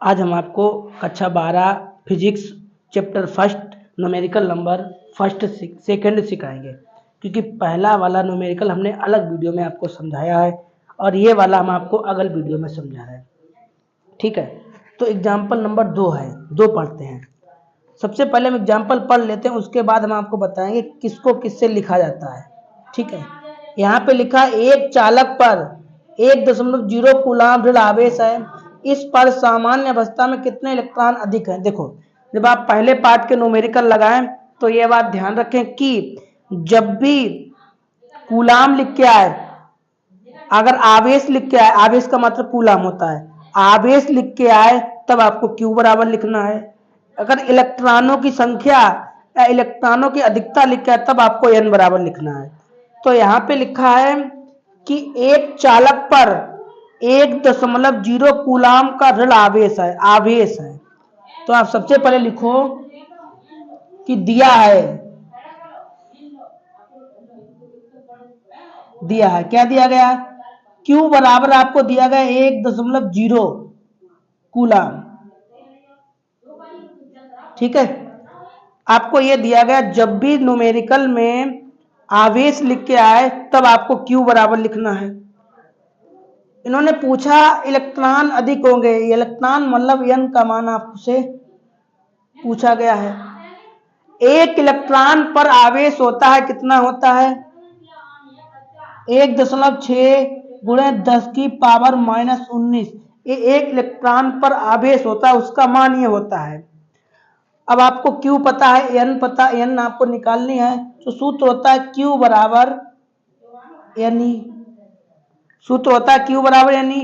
आज हम आपको कक्षा 12 physics chapter first numerical number first second सिखाएंगे, क्योंकि पहला वाला न्यूमेरिकल हमने अलग वीडियो में आपको समझाया है और ये वाला हम आपको अगल वीडियो में समझा रहे हैं। ठीक है, तो एग्जाम्पल नंबर 2 है, 2 पढ़ते हैं। सबसे पहले हम एग्जाम्पल पढ़ लेते हैं, उसके बाद हम आपको बताएंगे किसको किससे लिखा जाता है। ठीक है, यहाँ पे लिखा एक चालक पर 1.0 कूलाम ऋण आवेश है, इस पर सामान्य अवस्था में कितने इलेक्ट्रॉन अधिक हैं। देखो, जब आप पहले पार्ट के न्यूमेरिकल लगाएं तो ये बात ध्यान रखें कि जब भी कूलाम लिख के आए, अगर आवेश लिख के आए, आवेश का मतलब कूलाम होता है, आवेश लिख के आए तब आपको Q बराबर लिखना है। अगर इलेक्ट्रॉनों की संख्या या इलेक्ट्रॉनों की अधिकता लिख के आए तब आपको N बराबर लिखना है। तो यहाँ पे लिखा है कि एक चालक पर 1.0 कूलाम का ऋण आवेश है, आवेश है। तो आप सबसे पहले लिखो कि दिया है, क्या दिया गया, Q बराबर आपको दिया गया 1.0 कूलाम। ठीक है, आपको यह दिया गया जब भी न्यूमेरिकल में आवेश लिख के आए तब आपको Q बराबर लिखना है। इन्होंने पूछा इलेक्ट्रॉन अधिक होंगे, इलेक्ट्रॉन मतलब N का मान आपसे पूछा गया है। एक इलेक्ट्रॉन पर आवेश होता है, कितना होता है, 1.6 गुणे 10 की पावर -19। ये एक इलेक्ट्रॉन पर आवेश होता है, उसका मान ये होता है। अब आपको Q पता है, N पता, N आपको निकालनी है, तो सूत्र होता है Q बराबर Ne, सूत्र होता है Q बराबर Ne।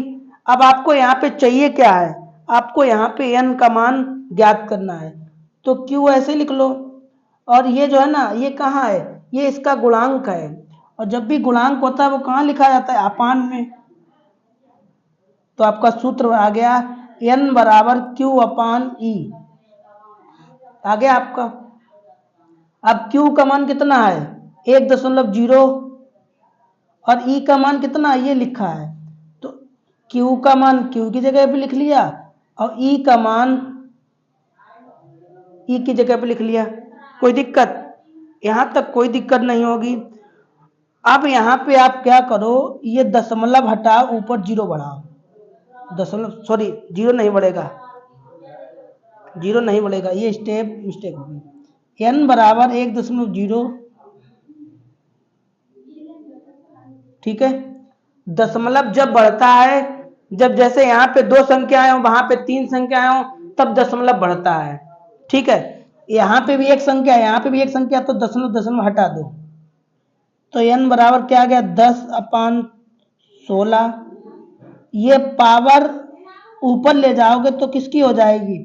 अब आपको यहाँ पे चाहिए क्या है, आपको यहाँ पे N का मान ज्ञात करना है, तो Q ऐसे लिख लो। और ये जो है ना, ये कहाँ है, ये इसका गुणांक है, और जब भी गुणांक होता है वो कहाँ लिखा जाता है, अपान में। तो आपका सूत्र आ गया N बराबर Q अपान E, आ गया आपका। अब Q का मान कितना है, 1.0, और E का मान कितना, ये लिखा है, तो Q का मान Q की जगह पे लिख लिया और E का मान E की जगह पे लिख लिया। कोई दिक्कत, यहां तक कोई दिक्कत नहीं होगी। अब यहाँ पे आप क्या करो, ये दशमलव हटाओ, ऊपर 0 बढ़ाओ, दशमलव सॉरी 0 नहीं बढ़ेगा, 0 नहीं बढ़ेगा, ये स्टेप मिस्टेक होगी। N बराबर 1.0, ठीक है। दशमलव जब बढ़ता है, जब जैसे यहाँ पे 2 संख्याएं हो, वहां पे 3 संख्याएं हो, तब दशमलव बढ़ता है। ठीक है, यहाँ पे भी एक संख्या है, यहाँ पे भी एक संख्या, तो दशमलव हटा दो, तो N बराबर क्या आ गया, 10/16। ये पावर ऊपर ले जाओगे तो किसकी हो जाएगी,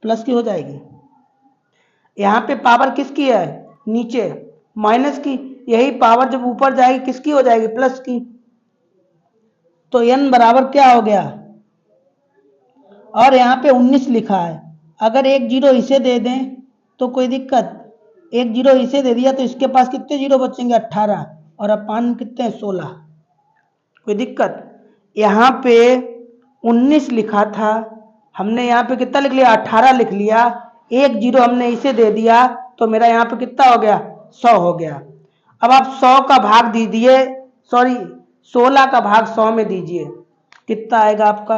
प्लस की हो जाएगी। यहाँ पे पावर किसकी है, नीचे माइनस की, यही पावर जब ऊपर जाएगी किसकी हो जाएगी, प्लस की। तो N बराबर क्या हो गया, और यहाँ पे 19 लिखा है, अगर एक 0 इसे दे दें तो कोई दिक्कत, एक 0 इसे दे दिया तो इसके पास कितने 0 बचेंगे, 18, और अपान कितने, 16, कोई दिक्कत। यहाँ पे 19 लिखा था, हमने यहाँ पे कितना लिख लिया, 18 लिख लिया, एक 0 हमने इसे दे दिया, तो मेरा यहाँ पे कितना हो गया, 100 हो गया। अब आप 100 का भाग दीजिए, सॉरी 16 का भाग 100 में दीजिए, कितना आएगा आपका,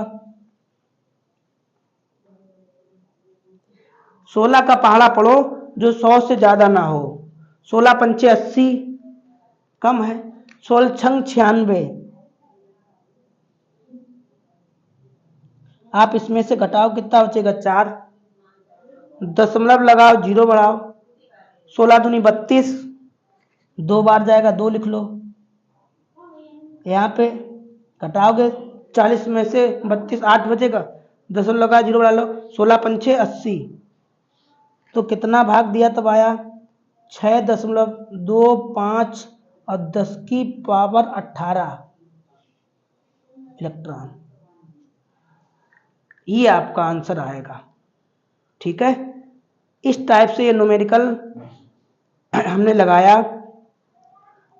16 का पहाड़ा पढ़ो जो 100 से ज्यादा ना हो। 16 पंचे 80, कम है, 16 छंग 96, आप इसमें से घटाओ कितना बचेगा, 4, दशमलव लगाओ, 0 बढ़ाओ, 16 दूनी 32, 2 बार जाएगा, 2 लिख लो। यहाँ पे घटाओगे 40 में से 32, 8 बचेगा, दशमलव लगा, 0 बढ़ा लो, 16 पंचे 80, तो कितना भाग दिया तब आया, 6.25 और 10 की पावर 18 इलेक्ट्रॉन, ये आपका आंसर आएगा। ठीक है, इस टाइप से ये न्यूमेरिकल हमने लगाया,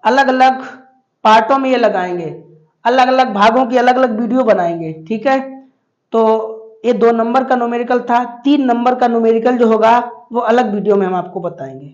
अलग अलग पार्टों में ये लगाएंगे, अलग अलग भागों की अलग अलग वीडियो बनाएंगे। ठीक है, तो ये 2 नंबर का न्यूमेरिकल था। 3 नंबर का न्यूमेरिकल जो होगा वो अलग वीडियो में हम आपको बताएंगे।